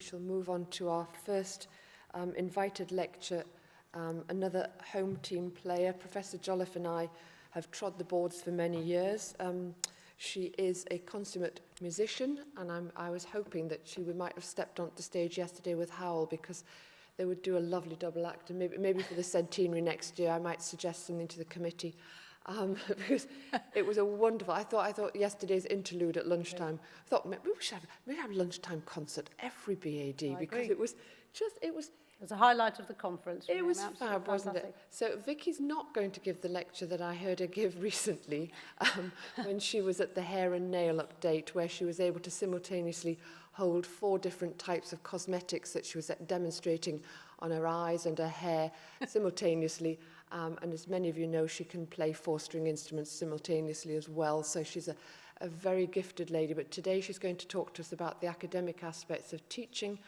We shall move on to our first invited lecture. Another home team player, Professor Jolliffe and I have trod the boards for many years. She is a consummate musician, and I was hoping that she might have stepped onto stage yesterday with Howell, because they would do a lovely double act, and maybe for the centenary next year I might suggest something to the committee. Because it was a wonderful. I thought yesterday's interlude at lunchtime. I thought maybe we should have a lunchtime concert every B.A.D. because it was a highlight of the conference. It was fab, wasn't it? So Vicky's not going to give the lecture that I heard her give recently when she was at the hair and nail update, where she was able to simultaneously hold 4 different types of cosmetics that she was demonstrating on her eyes and her hair simultaneously. And as many of you know, she can play 4-string instruments simultaneously as well. So she's a very gifted lady. But today she's going to talk to us about the academic aspects of teaching.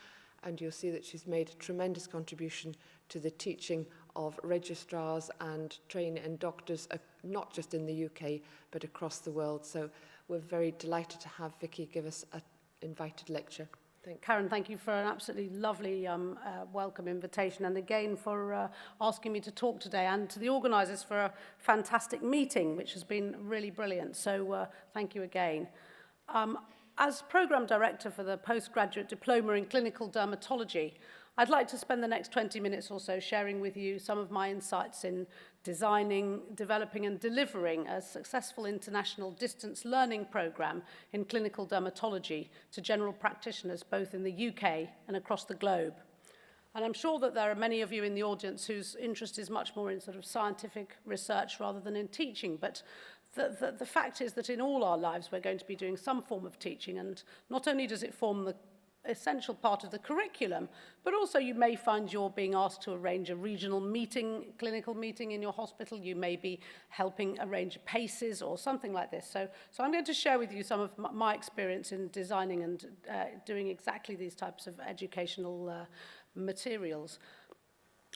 And you'll see that she's made a tremendous contribution to the teaching of registrars and trainers and doctors, not just in the UK, but across the world. So we're very delighted to have Vicky give us an invited lecture. Karen, thank you for an absolutely lovely welcome invitation, and again for asking me to talk today, and to the organisers for a fantastic meeting, which has been really brilliant. So thank you again. As Programme Director for the Postgraduate Diploma in Clinical Dermatology, I'd like to spend the next 20 minutes or so sharing with you some of my insights in designing, developing and delivering a successful international distance learning programme in clinical dermatology to general practitioners both in the UK and across the globe. And I'm sure that there are many of you in the audience whose interest is much more in sort of scientific research rather than in teaching, but the fact is that in all our lives we're going to be doing some form of teaching, and not only does it form the essential part of the curriculum, but also you may find you're being asked to arrange a regional meeting, clinical meeting in your hospital. You may be helping arrange PACEs or something like this. So I'm going to share with you some of my experience in designing and doing exactly these types of educational materials.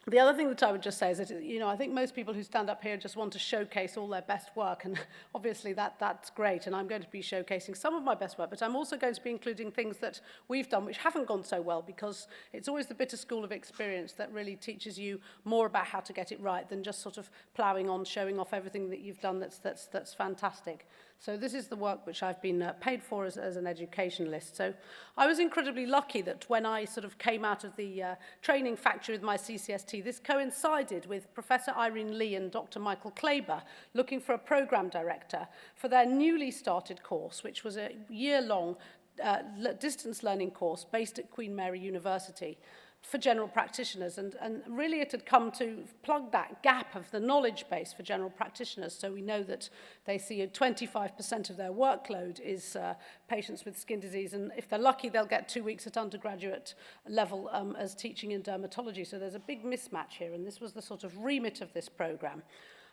The other thing that I would just say is that, you know, I think most people who stand up here just want to showcase all their best work, and obviously that's great, and I'm going to be showcasing some of my best work, but I'm also going to be including things that we've done which haven't gone so well, because it's always the bitter school of experience that really teaches you more about how to get it right than just sort of ploughing on, showing off everything that you've done that's fantastic. So this is the work which I've been paid for as an educationalist. So I was incredibly lucky that when I sort of came out of the training factory with my CCST, this coincided with Professor Irene Lee and Dr. Michael Klaber looking for a programme director for their newly started course, which was a year-long distance learning course based at Queen Mary University for general practitioners, and really it had come to plug that gap of the knowledge base for general practitioners. So we know that they see 25% of their workload is patients with skin disease, and if they're lucky they'll get 2 weeks at undergraduate level as teaching in dermatology. So there's a big mismatch here, and this was the sort of remit of this programme.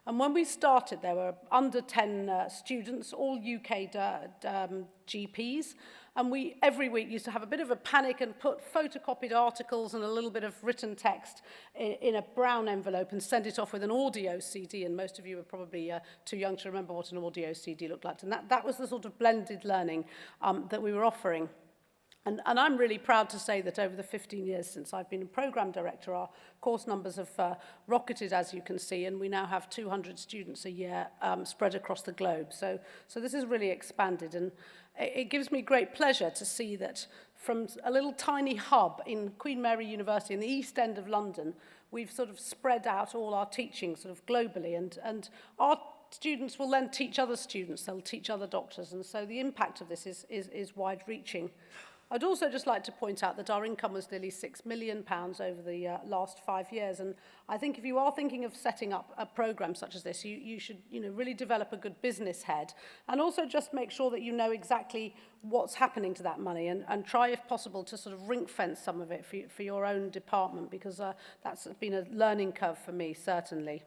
And when we started, there were under 10 students, all UK GPs, and we every week used to have a bit of a panic and put photocopied articles and a little bit of written text in a brown envelope and send it off with an audio CD, and most of you are probably too young to remember what an audio CD looked like, and that was the sort of blended learning that we were offering. And I'm really proud to say that over the 15 years since I've been a programme director, our course numbers have rocketed, as you can see, and we now have 200 students a year spread across the globe. So this has really expanded, and it gives me great pleasure to see that from a little tiny hub in Queen Mary University in the East End of London, we've sort of spread out all our teaching sort of globally, and our students will then teach other students, they'll teach other doctors, and so the impact of this is wide-reaching. I'd also just like to point out that our income was nearly £6 million over the last 5 years, and I think if you are thinking of setting up a programme such as this, you should really develop a good business head, and also just make sure that you know exactly what's happening to that money, and try, if possible, to sort of ring-fence some of it for your own department, because that's been a learning curve for me, certainly.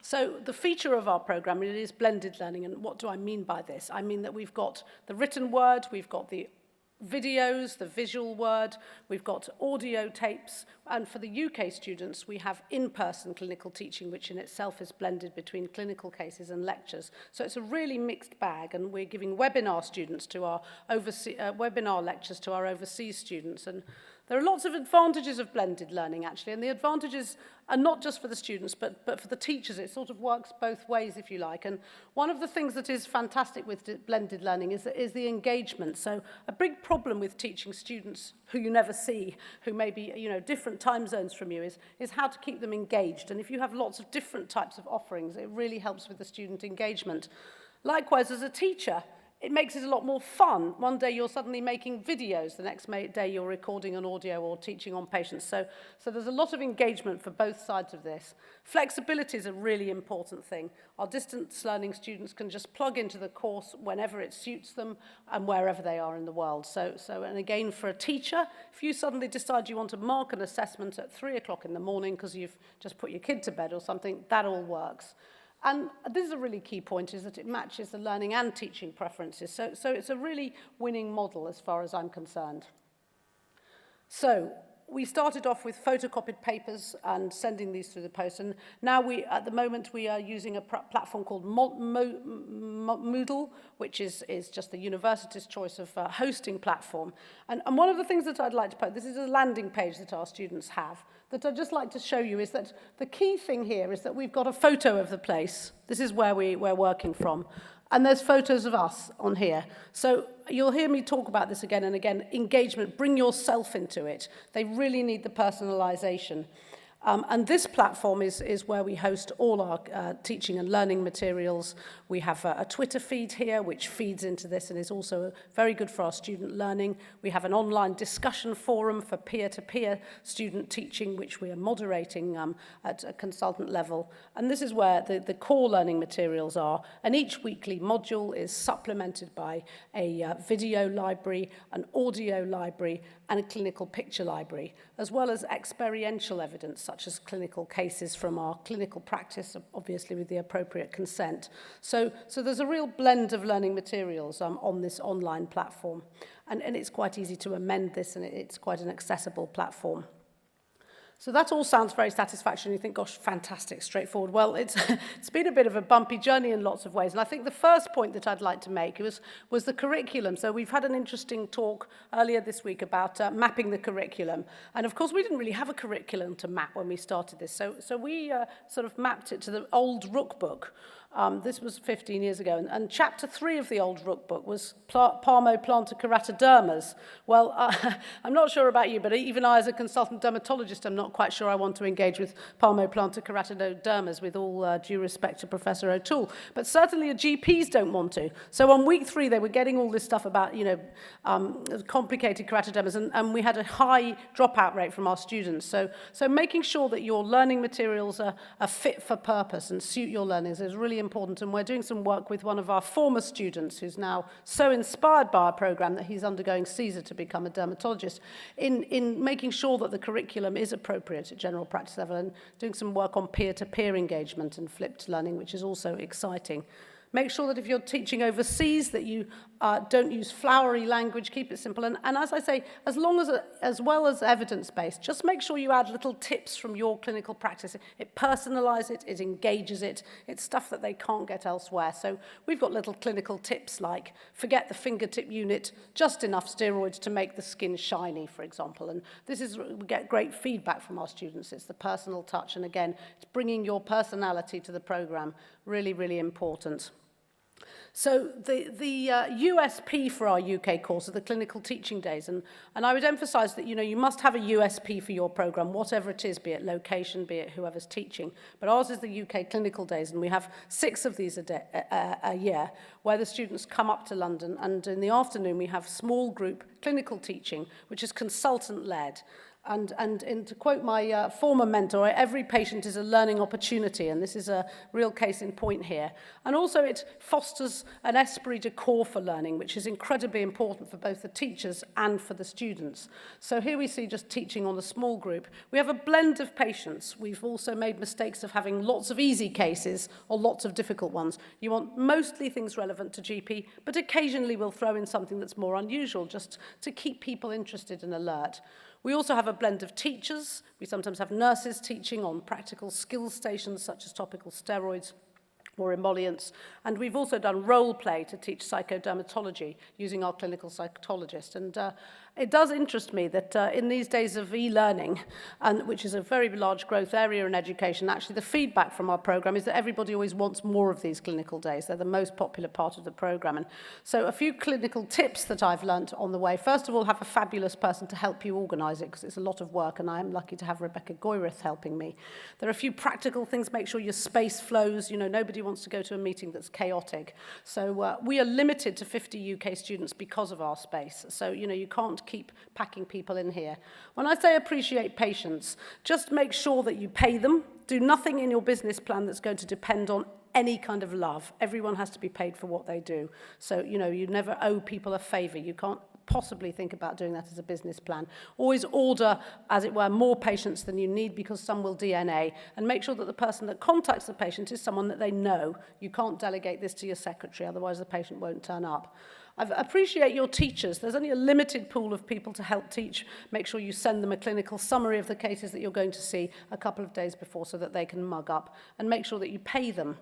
So the feature of our programme really is blended learning, and what do I mean by this? I mean that we've got the written word, we've got the videos, the visual word, we've got audio tapes, and for the UK students, we have in-person clinical teaching, which in itself is blended between clinical cases and lectures. So it's a really mixed bag, and we're giving webinar students to our webinar lectures to our overseas students. And there are lots of advantages of blended learning, actually, and the advantages are not just for the students, but for the teachers. It sort of works both ways, if you like. And one of the things that is fantastic with blended learning is the engagement. So a big problem with teaching students who you never see, who may be, different time zones from you, is how to keep them engaged. And if you have lots of different types of offerings, it really helps with the student engagement. Likewise, as a teacher, it makes it a lot more fun. One day you're suddenly making videos, the next day you're recording an audio or teaching on patients. So there's a lot of engagement for both sides of this. Flexibility is a really important thing. Our distance learning students can just plug into the course whenever it suits them and wherever they are in the world. And again, for a teacher, if you suddenly decide you want to mark an assessment at 3 o'clock in the morning because you've just put your kid to bed or something, that all works. And this is a really key point, is that it matches the learning and teaching preferences. So it's a really winning model as far as I'm concerned. So we started off with photocopied papers and sending these through the post. And now at the moment, we are using a platform called Moodle, which is just the university's choice of hosting platform. And one of the things that I'd like to put, this is a landing page that our students have, that I'd just like to show you is that the key thing here is that we've got a photo of the place. This is where we're working from. And there's photos of us on here. So you'll hear me talk about this again and again. Engagement, bring yourself into it. They really need the personalization. And this platform is where we host all our teaching and learning materials. We have a Twitter feed here, which feeds into this and is also very good for our student learning. We have an online discussion forum for peer-to-peer student teaching, which we are moderating at a consultant level. And this is where the core learning materials are. And each weekly module is supplemented by a video library, an audio library, and a clinical picture library, as well as experiential evidence, such as clinical cases from our clinical practice, obviously with the appropriate consent. So there's a real blend of learning materials on this online platform. And it's quite easy to amend this, and it's quite an accessible platform. So that all sounds very satisfactory, and you think, gosh, fantastic, straightforward. Well, it's been a bit of a bumpy journey in lots of ways. And I think the first point that I'd like to make was the curriculum. So we've had an interesting talk earlier this week about mapping the curriculum. And of course, we didn't really have a curriculum to map when we started this. So we sort of mapped it to the old Rook book. This was 15 years ago, and chapter 3 of the old Rook book was Palmoplantar keratodermas. Well, I'm not sure about you, but even I, as a consultant dermatologist, I'm not quite sure I want to engage with Palmoplantar keratodermas, with all due respect to Professor O'Toole. But certainly GPs don't want to. So on week 3, they were getting all this stuff about, complicated keratodermas, and we had a high dropout rate from our students. So making sure that your learning materials are fit for purpose and suit your learnings is really important, and we're doing some work with one of our former students who's now so inspired by our program that he's undergoing CSER to become a dermatologist, in making sure that the curriculum is appropriate at general practice level, and doing some work on peer-to-peer engagement and flipped learning, which is also exciting. Make sure that if you're teaching overseas that you don't use flowery language, keep it simple. And as I say, as well as evidence-based, just make sure you add little tips from your clinical practice. It personalizes it, it engages it. It's stuff that they can't get elsewhere. So we've got little clinical tips like forget the fingertip unit, just enough steroids to make the skin shiny, for example. And we get great feedback from our students. It's the personal touch. And again, it's bringing your personality to the program. Really, really important. So the USP for our UK course are the clinical teaching days, and I would emphasize that you must have a USP for your program, whatever it is, be it location, be it whoever's teaching. But ours is the UK clinical days, and we have 6 of these a year, where the students come up to London, and in the afternoon we have small group clinical teaching, which is consultant-led. And to quote my former mentor, every patient is a learning opportunity, and this is a real case in point here. And also it fosters an esprit de corps for learning, which is incredibly important for both the teachers and for the students. So here we see just teaching on a small group. We have a blend of patients. We've also made mistakes of having lots of easy cases or lots of difficult ones. You want mostly things relevant to GP, but occasionally we'll throw in something that's more unusual just to keep people interested and alert. We also have a blend of teachers. We sometimes have nurses teaching on practical skills stations such as topical steroids or emollients. And we've also done role play to teach psychodermatology using our clinical psychologist. And it does interest me that in these days of e-learning, and which is a very large growth area in education, actually the feedback from our program is that everybody always wants more of these clinical days. They're the most popular part of the program. And so a few clinical tips that I've learnt on the way. First of all, have a fabulous person to help you organise it, because it's a lot of work, and I am lucky to have Rebecca Goyreth helping me. There are a few practical things. Make sure your space flows. You know, nobody wants to go to a meeting that's chaotic. So we are limited to 50 UK students because of our space. So, you know, you can't keep packing people in here. When I say appreciate patients, just make sure that you pay them. Do nothing in your business plan that's going to depend on any kind of love. Everyone has to be paid for what they do. So, you know, you never owe people a favour. You can't possibly think about doing that as a business plan. Always order, as it were, more patients than you need, because some will DNA, and make sure that the person that contacts the patient is someone that they know. You can't delegate this to your secretary, otherwise the patient won't turn up. I appreciate your teachers. There's only a limited pool of people to help teach. Make sure you send them a clinical summary of the cases that you're going to see a couple of days before so that they can mug up, and make sure that you pay them.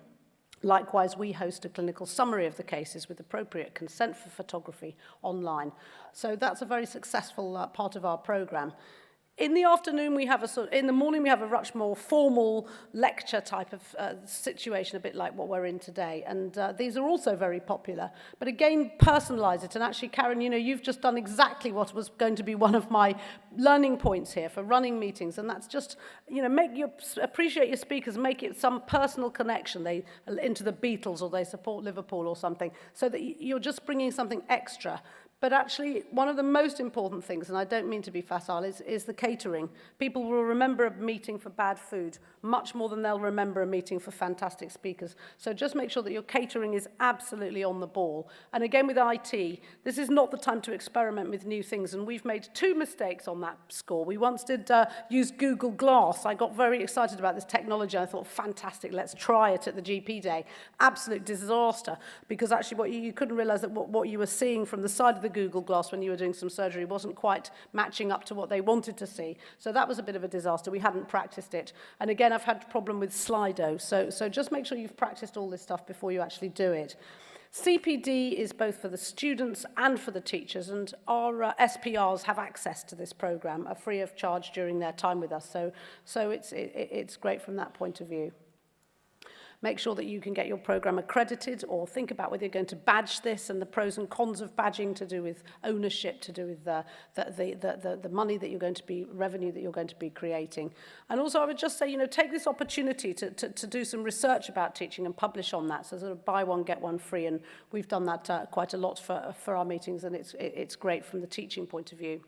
Likewise, we host a clinical summary of the cases with appropriate consent for photography online. So that's a very successful part of our program. In the afternoon, in the morning, we have a much more formal lecture type of situation, a bit like what we're in today. And these are also very popular. But again, personalize it. And actually, Karen, you know, you've just done exactly what was going to be one of my learning points here for running meetings. And that's just, you know, appreciate your speakers, make it some personal connection. They into the Beatles, or they support Liverpool or something, so that you're just bringing something extra. But actually, one of the most important things, and I don't mean to be facile, is the catering. People will remember a meeting for bad food much more than they'll remember a meeting for fantastic speakers. So just make sure that your catering is absolutely on the ball. And again, with IT, this is not the time to experiment with new things. And we've made 2 mistakes on that score. We once did use Google Glass. I got very excited about this technology. I thought, fantastic, let's try it at the GP day. Absolute disaster, because actually you couldn't realize that what you were seeing from the side of the Google Glass when you were doing some surgery wasn't quite matching up to what they wanted to see. So that was a bit of a disaster. We hadn't practiced it. And again, I've had a problem with Slido. So just make sure you've practiced all this stuff before you actually do it. CPD is both for the students and for the teachers, and our SPRs have access to this program, are free of charge during their time with us. So it's great from that point of view. Make sure that you can get your program accredited, or think about whether you're going to badge this and the pros and cons of badging, to do with ownership, to do with the money that you're going to be, revenue that you're going to be creating. And also I would just say, you know, take this opportunity to do some research about teaching and publish on that. So sort of buy one, get one free. And we've done that quite a lot for our meetings, and it's great from the teaching point of view.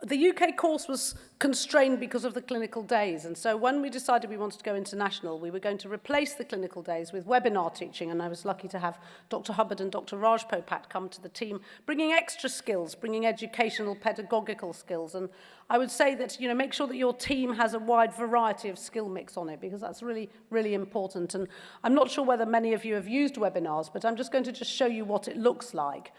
The UK course was constrained because of the clinical days, and so when we decided we wanted to go international, we were going to replace the clinical days with webinar teaching, and I was lucky to have Dr. Hubbard and Dr. Raj Popat come to the team, bringing extra skills, bringing educational, pedagogical skills. And I would say that, you know, make sure that your team has a wide variety of skill mix on it, because that's really, really important. And I'm not sure whether many of you have used webinars, but I'm just going to show you what it looks like.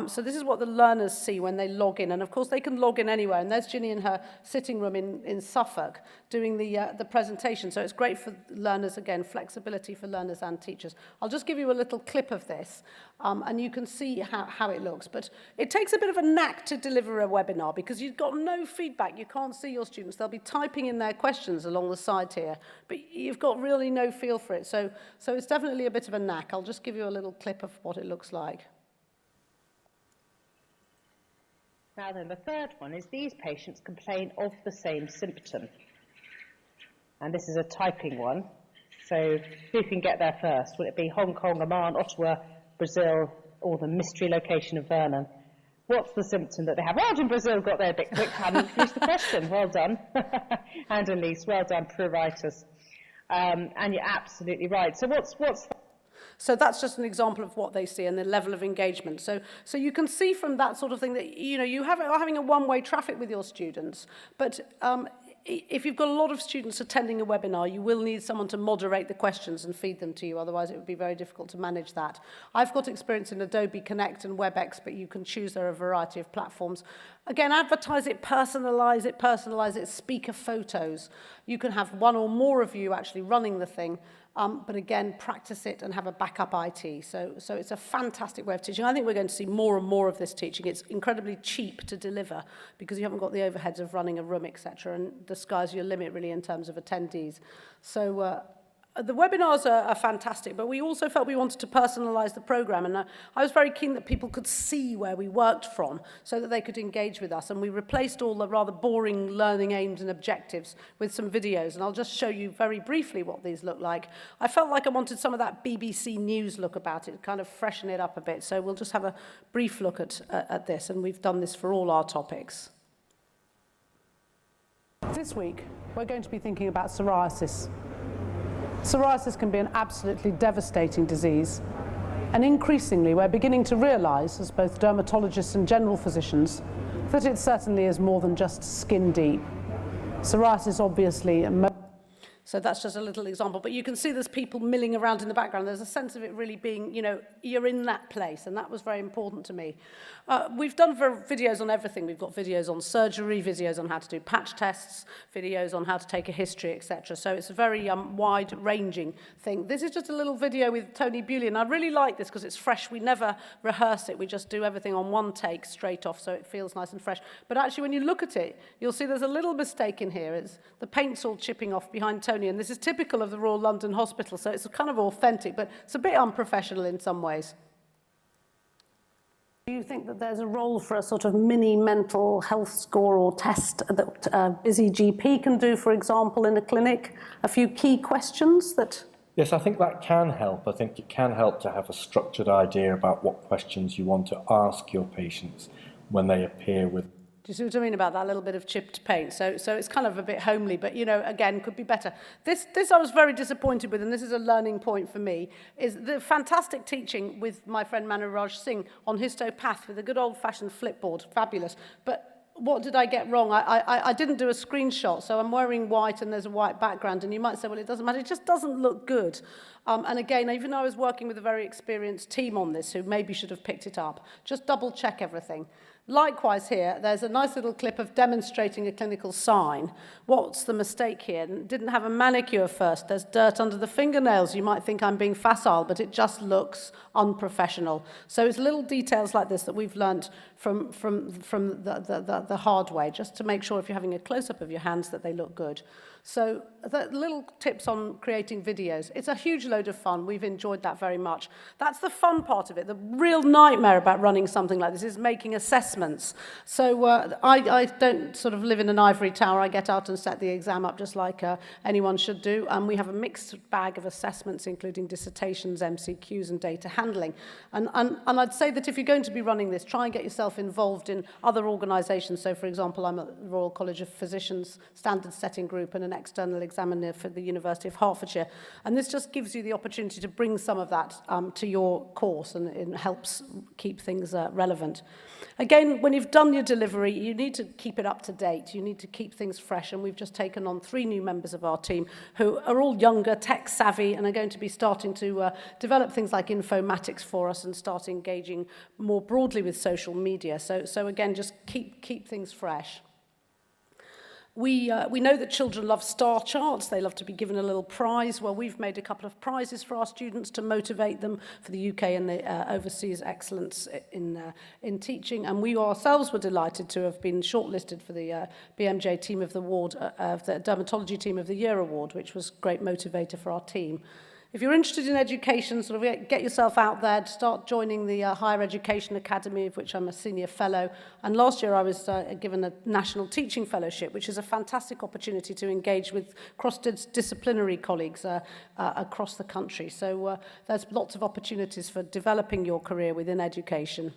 So this is what the learners see when they log in, and of course they can log in anywhere. And there's Ginny in her sitting room in Suffolk doing the presentation. So it's great for learners, again, flexibility for learners and teachers. I'll just give you a little clip of this, and you can see how it looks. But it takes a bit of a knack to deliver a webinar, because you've got no feedback. You can't see your students. They'll be typing in their questions along the side here, but you've got really no feel for it. So it's definitely a bit of a knack. I'll just give you a little clip of what it looks like. Now then, the third one is these patients complain of the same symptom. And this is a typing one. So who can get there first? Will it be Hong Kong, Oman, Ottawa, Brazil, or the mystery location of Vernon? what's the symptom that they have? Well, in Brazil got there a bit quick, hadn't introduced the question. Well done. And Elise, well done, pruritus. And you're absolutely right. So what's So that's just an example of what they see and the level of engagement. So you can see from that sort of thing that, you know, you are having a one-way traffic with your students, but if you've got a lot of students attending a webinar, you will need someone to moderate the questions and feed them to you. Otherwise, it would be very difficult to manage that. I've got experience in Adobe Connect and WebEx, but you can choose. There are a variety of platforms. Again, advertise it, personalize it, speaker photos. You can have one or more of you actually running the thing. But again, practice it and have a backup IT. So it's a fantastic way of teaching. I think we're going to see more and more of this teaching. It's incredibly cheap to deliver because you haven't got the overheads of running a room, etc. And the sky's your limit, really, in terms of attendees. So the webinars are fantastic, but we also felt we wanted to personalize the program. And I was very keen that people could see where we worked from so that they could engage with us. And we replaced all the rather boring learning aims and objectives with some videos. And I'll just show you very briefly what these look like. I felt like I wanted some of that BBC News look about it, kind of freshen it up a bit. So we'll just have a brief look at this. And we've done this for all our topics. This week, we're going to be thinking about psoriasis. Psoriasis can be an absolutely devastating disease, and increasingly we're beginning to realise, as both dermatologists and general physicians, that it certainly is more than just skin deep. Psoriasis obviously... So that's just a little example, but you can see there's people milling around in the background. There's a sense of it really being, you know, you're in that place, and that was very important to me. We've done videos on everything. We've got videos on surgery, videos on how to do patch tests, videos on how to take a history, etc. So it's a very wide-ranging thing. This is just a little video with Tony Bewley, and I really like this because it's fresh. We never rehearse it. We just do everything on one take straight off, so it feels nice and fresh. But actually, when you look at it, you'll see there's a little mistake in here. It's the paint's all chipping off behind Tony, and this is typical of the Royal London Hospital, so it's kind of authentic, but it's a bit unprofessional in some ways. Do you think that there's a role for a sort of mini mental health score or test that a busy GP can do, for example, in a clinic? A few key questions that... Yes, I think that can help. I think it can help to have a structured idea about what questions you want to ask your patients when they appear with... Do you see what I mean about that little bit of chipped paint? So it's kind of a bit homely, but, you know, again, could be better. This I was very disappointed with, and this is a learning point for me, is the fantastic teaching with my friend Manuraj Singh on histopath with a good old-fashioned flipboard. Fabulous. But what did I get wrong? I didn't do a screenshot, so I'm wearing white and there's a white background, and you might say, well, it doesn't matter. It just doesn't look good. And again, even though I was working with a very experienced team on this, who maybe should have picked it up, just double-check everything. Likewise here, there's a nice little clip of demonstrating a clinical sign. What's the mistake here? Didn't have a manicure first. There's dirt under the fingernails. You might think I'm being facile, but it just looks unprofessional. So it's little details like this that we've learned from the hard way, just to make sure if you're having a close-up of your hands that they look good. So the little tips on creating videos. It's a huge load of fun. We've enjoyed that very much. That's the fun part of it. The real nightmare about running something like this is making assessments. So I don't sort of live in an ivory tower. I get out and set the exam up just like anyone should do. And we have a mixed bag of assessments, including dissertations, MCQs, and data handling. And I'd say that if you're going to be running this, try and get yourself involved in other organisations. So, for example, I'm at the Royal College of Physicians Standard Setting Group and an external examiner for the University of Hertfordshire. And this just gives you the opportunity to bring some of that to your course, and it helps keep things relevant. Again, when you've done your delivery, you need to keep it up to date. You need to keep things fresh. And we've just taken on 3 new members of our team who are all younger, tech savvy, and are going to be starting to develop things like informatics for us and start engaging more broadly with social media. So again, just keep things fresh. We know that children love star charts. They love to be given a little prize. Well, we've made a couple of prizes for our students to motivate them for the UK and the overseas excellence in teaching. And we ourselves were delighted to have been shortlisted for the BMJ Team of the Award, of the Dermatology Team of the Year Award, which was a great motivator for our team. If you're interested in education, sort of get yourself out there, start joining the Higher Education Academy, of which I'm a senior fellow. And last year I was given a National Teaching Fellowship, which is a fantastic opportunity to engage with cross-disciplinary colleagues across the country. So there's lots of opportunities for developing your career within education.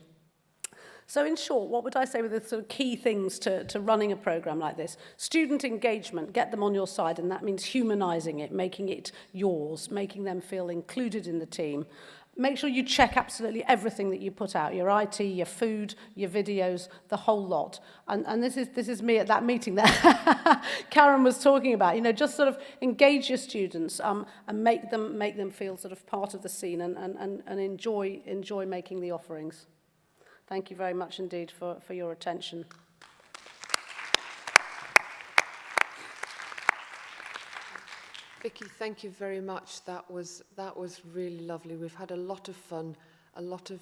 So in short, what would I say were the sort of key things to running a program like this? Student engagement, get them on your side, and that means humanizing it, making it yours, making them feel included in the team. Make sure you check absolutely everything that you put out, your IT, your food, your videos, the whole lot. And this is me at that meeting that Karen was talking about. You know, just sort of engage your students and make them feel sort of part of the scene and enjoy making the offerings. Thank you very much indeed for your attention. Vicky, thank you very much. That was really lovely. We've had a lot of fun, a lot of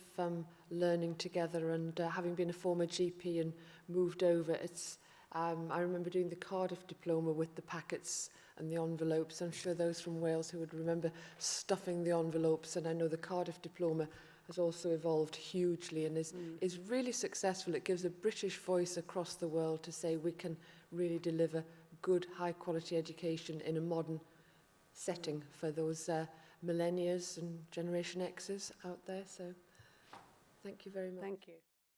learning together, and having been a former GP and moved over, it's I remember doing the Cardiff diploma with the packets and the envelopes. I'm sure those from Wales who would remember stuffing the envelopes, and I know the Cardiff diploma has also evolved hugely and is really successful. It gives a British voice across the world to say we can really deliver good, high-quality education in a modern setting for those millennials and Generation X's out there. So thank you very much. Thank you.